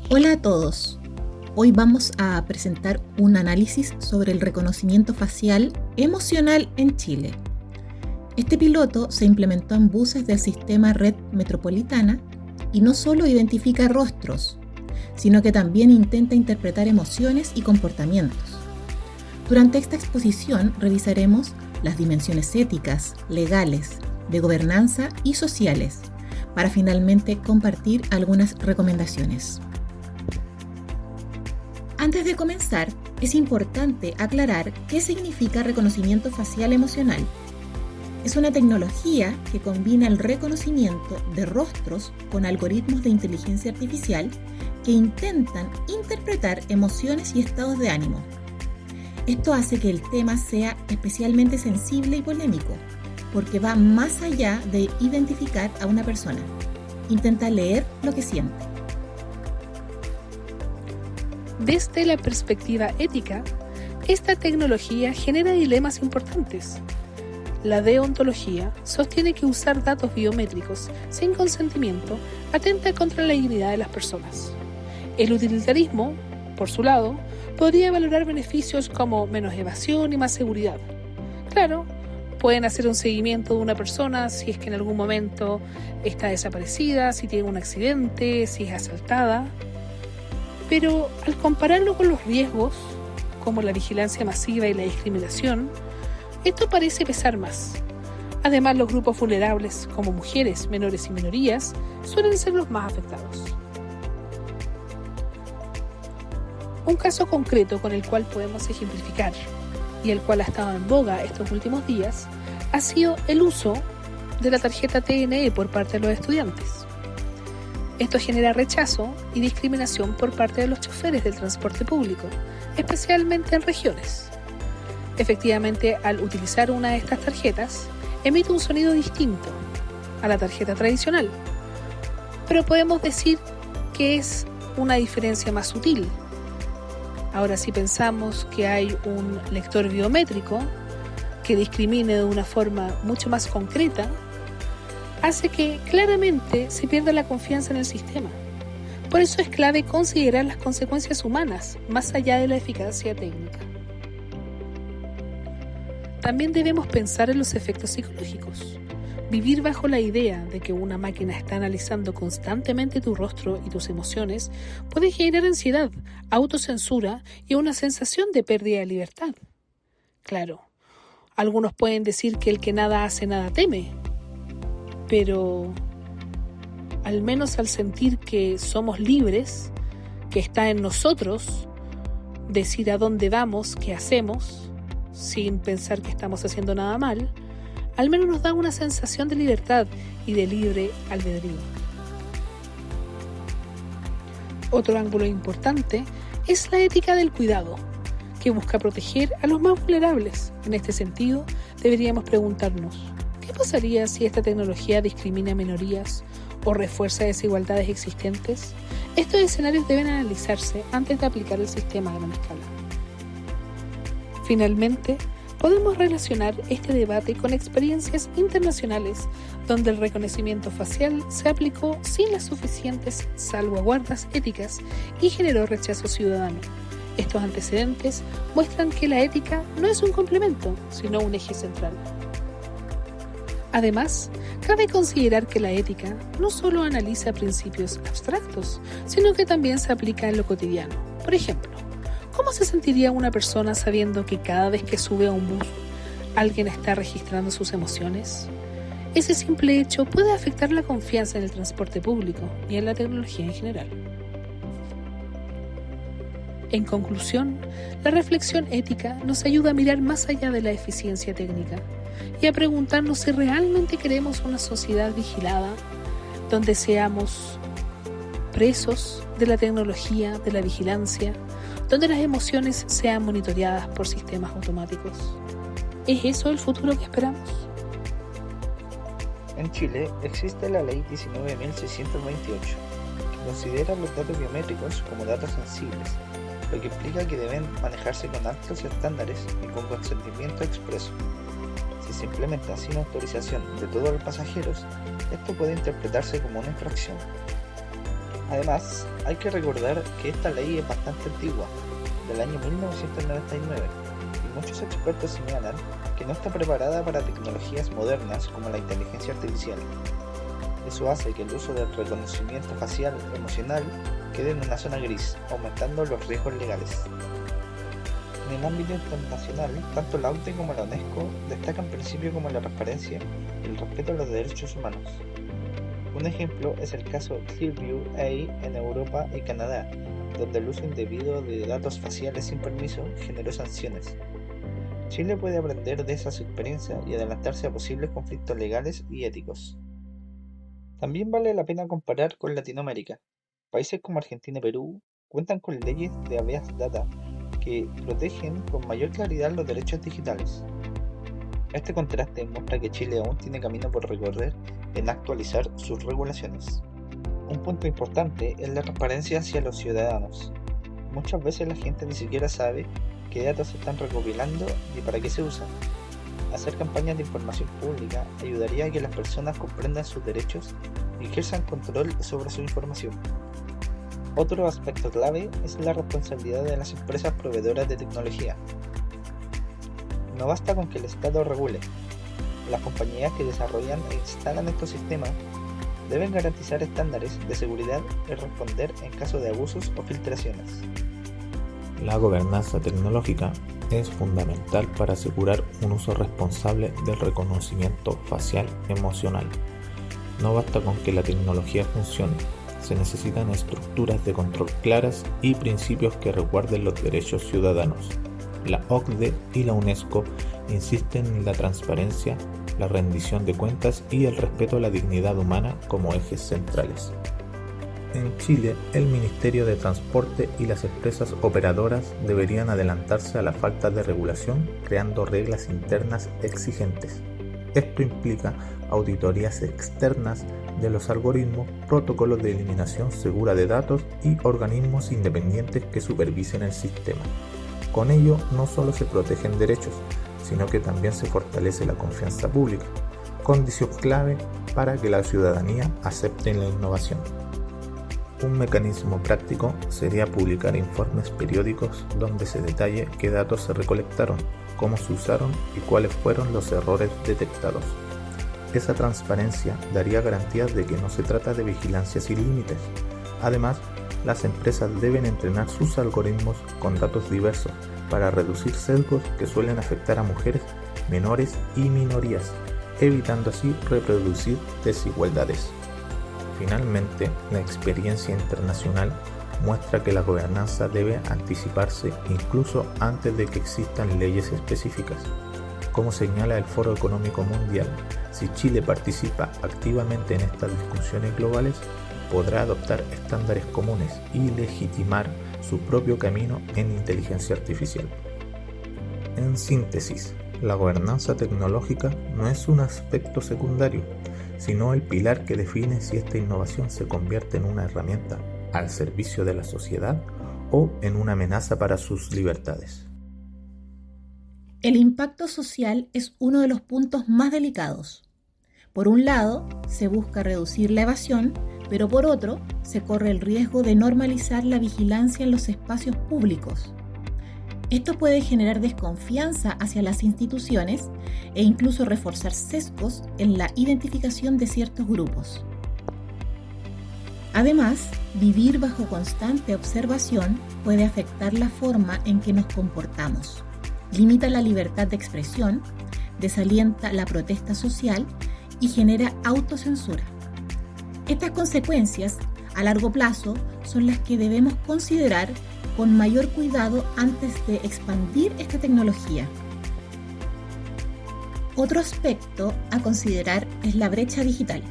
Hola a todos. Hoy vamos a presentar un análisis sobre el reconocimiento facial emocional en Chile. Este piloto se implementó en buses del sistema Red Metropolitana y no solo identifica rostros, sino que también intenta interpretar emociones y comportamientos. Durante esta exposición revisaremos las dimensiones éticas, legales, de gobernanza y sociales, para finalmente compartir algunas recomendaciones. Antes de comenzar, es importante aclarar qué significa reconocimiento facial emocional. Es una tecnología que combina el reconocimiento de rostros con algoritmos de inteligencia artificial que intentan interpretar emociones y estados de ánimo. Esto hace que el tema sea especialmente sensible y polémico, porque va más allá de identificar a una persona. Intenta leer lo que siente. Desde la perspectiva ética, esta tecnología genera dilemas importantes. La deontología sostiene que usar datos biométricos sin consentimiento atenta contra la dignidad de las personas. El utilitarismo, por su lado, podría valorar beneficios como menos evasión y más seguridad. Claro, pueden hacer un seguimiento de una persona si es que en algún momento está desaparecida, si tiene un accidente, si es asaltada. Pero al compararlo con los riesgos, como la vigilancia masiva y la discriminación, esto parece pesar más. Además, los grupos vulnerables, como mujeres, menores y minorías, suelen ser los más afectados. Un caso concreto con el cual podemos ejemplificar, y el cual ha estado en boga estos últimos días, ha sido el uso de la tarjeta TNE por parte de los estudiantes. Esto genera rechazo y discriminación por parte de los choferes del transporte público, especialmente en regiones. Efectivamente, al utilizar una de estas tarjetas, emite un sonido distinto a la tarjeta tradicional, pero podemos decir que es una diferencia más sutil. Ahora, si pensamos que hay un lector biométrico que discrimine de una forma mucho más concreta, hace que claramente se pierda la confianza en el sistema. Por eso es clave considerar las consecuencias humanas, más allá de la eficacia técnica. También debemos pensar en los efectos psicológicos. Vivir bajo la idea de que una máquina está analizando constantemente tu rostro y tus emociones puede generar ansiedad, autocensura y una sensación de pérdida de libertad. Claro, algunos pueden decir que el que nada hace nada teme, pero al menos al sentir que somos libres, que está en nosotros decir a dónde vamos, qué hacemos, sin pensar que estamos haciendo nada mal, al menos nos da una sensación de libertad y de libre albedrío. Otro ángulo importante es la ética del cuidado, que busca proteger a los más vulnerables. En este sentido, deberíamos preguntarnos, ¿qué pasaría si esta tecnología discrimina a minorías o refuerza desigualdades existentes? Estos escenarios deben analizarse antes de aplicar el sistema a gran escala. Finalmente, podemos relacionar este debate con experiencias internacionales donde el reconocimiento facial se aplicó sin las suficientes salvaguardas éticas y generó rechazo ciudadano. Estos antecedentes muestran que la ética no es un complemento, sino un eje central. Además, cabe considerar que la ética no solo analiza principios abstractos, sino que también se aplica en lo cotidiano. Por ejemplo, ¿cómo se sentiría una persona sabiendo que cada vez que sube a un bus, alguien está registrando sus emociones? Ese simple hecho puede afectar la confianza en el transporte público y en la tecnología en general. En conclusión, la reflexión ética nos ayuda a mirar más allá de la eficiencia técnica y a preguntarnos si realmente queremos una sociedad vigilada, donde seamos presos de la tecnología, de la vigilancia, donde las emociones sean monitoreadas por sistemas automáticos. ¿Es eso el futuro que esperamos? En Chile existe la Ley 19.628, que considera los datos biométricos como datos sensibles, lo que implica que deben manejarse con altos estándares y con consentimiento expreso. Si se implementa sin autorización de todos los pasajeros, esto puede interpretarse como una infracción. Además, hay que recordar que esta ley es bastante antigua, del año 1999, y muchos expertos señalan que no está preparada para tecnologías modernas como la inteligencia artificial. Eso hace que el uso del reconocimiento facial emocional quede en una zona gris, aumentando los riesgos legales. En el ámbito internacional, tanto la OCDE como la UNESCO destacan principios como la transparencia y el respeto a los derechos humanos. Un ejemplo es el caso Clearview A en Europa y Canadá, donde el uso indebido de datos faciales sin permiso generó sanciones. Chile puede aprender de esas experiencias y adelantarse a posibles conflictos legales y éticos. También vale la pena comparar con Latinoamérica. Países como Argentina y Perú cuentan con leyes de habeas data que protegen con mayor claridad los derechos digitales. Este contraste muestra que Chile aún tiene camino por recorrer en actualizar sus regulaciones. Un punto importante es la transparencia hacia los ciudadanos. Muchas veces la gente ni siquiera sabe qué datos se están recopilando y para qué se usan. Hacer campañas de información pública ayudaría a que las personas comprendan sus derechos y ejerzan control sobre su información. Otro aspecto clave es la responsabilidad de las empresas proveedoras de tecnología. No basta con que el Estado regule. Las compañías que desarrollan e instalan estos sistemas deben garantizar estándares de seguridad y responder en caso de abusos o filtraciones. La gobernanza tecnológica es fundamental para asegurar un uso responsable del reconocimiento facial emocional. No basta con que la tecnología funcione, se necesitan estructuras de control claras y principios que resguarden los derechos ciudadanos. La OCDE y la UNESCO insisten en la transparencia, la rendición de cuentas y el respeto a la dignidad humana como ejes centrales. En Chile, el Ministerio de Transporte y las empresas operadoras deberían adelantarse a la falta de regulación creando reglas internas exigentes. Esto implica auditorías externas de los algoritmos, protocolos de eliminación segura de datos y organismos independientes que supervisen el sistema. Con ello, no solo se protegen derechos, sino que también se fortalece la confianza pública, condición clave para que la ciudadanía acepte la innovación. Un mecanismo práctico sería publicar informes periódicos donde se detalle qué datos se recolectaron, cómo se usaron y cuáles fueron los errores detectados. Esa transparencia daría garantías de que no se trata de vigilancia sin límites. Además, las empresas deben entrenar sus algoritmos con datos diversos para reducir sesgos que suelen afectar a mujeres, menores y minorías, evitando así reproducir desigualdades. Finalmente, la experiencia internacional muestra que la gobernanza debe anticiparse incluso antes de que existan leyes específicas. Como señala el Foro Económico Mundial, si Chile participa activamente en estas discusiones globales, podrá adoptar estándares comunes y legitimar su propio camino en inteligencia artificial. En síntesis, la gobernanza tecnológica no es un aspecto secundario, sino el pilar que define si esta innovación se convierte en una herramienta al servicio de la sociedad o en una amenaza para sus libertades. El impacto social es uno de los puntos más delicados. Por un lado, se busca reducir la evasión, pero por otro, se corre el riesgo de normalizar la vigilancia en los espacios públicos. Esto puede generar desconfianza hacia las instituciones e incluso reforzar sesgos en la identificación de ciertos grupos. Además, vivir bajo constante observación puede afectar la forma en que nos comportamos, limita la libertad de expresión, desalienta la protesta social y genera autocensura. Estas consecuencias, a largo plazo, son las que debemos considerar con mayor cuidado antes de expandir esta tecnología. Otro aspecto a considerar es la brecha digital.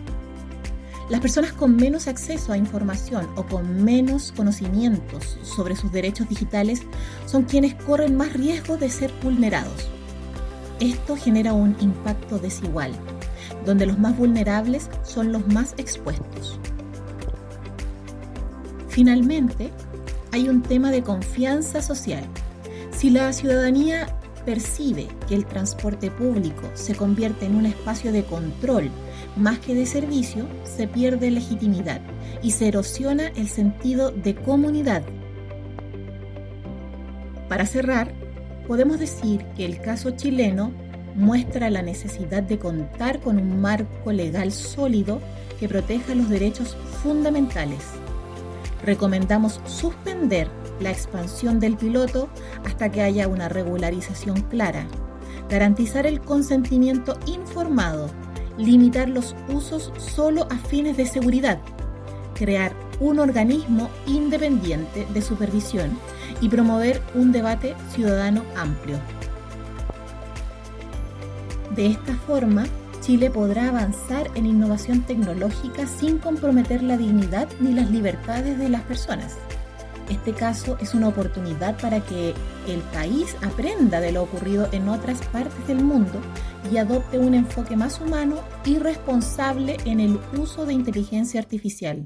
Las personas con menos acceso a información o con menos conocimientos sobre sus derechos digitales son quienes corren más riesgo de ser vulnerados. Esto genera un impacto desigual, donde los más vulnerables son los más expuestos. Finalmente, hay un tema de confianza social. Si la ciudadanía percibe que el transporte público se convierte en un espacio de control más que de servicio, se pierde legitimidad y se erosiona el sentido de comunidad. Para cerrar, podemos decir que el caso chileno muestra la necesidad de contar con un marco legal sólido que proteja los derechos fundamentales. Recomendamos suspender la expansión del piloto hasta que haya una regularización clara, garantizar el consentimiento informado, limitar los usos solo a fines de seguridad, crear un organismo independiente de supervisión y promover un debate ciudadano amplio. De esta forma, Chile podrá avanzar en innovación tecnológica sin comprometer la dignidad ni las libertades de las personas. Este caso es una oportunidad para que el país aprenda de lo ocurrido en otras partes del mundo y adopte un enfoque más humano y responsable en el uso de inteligencia artificial.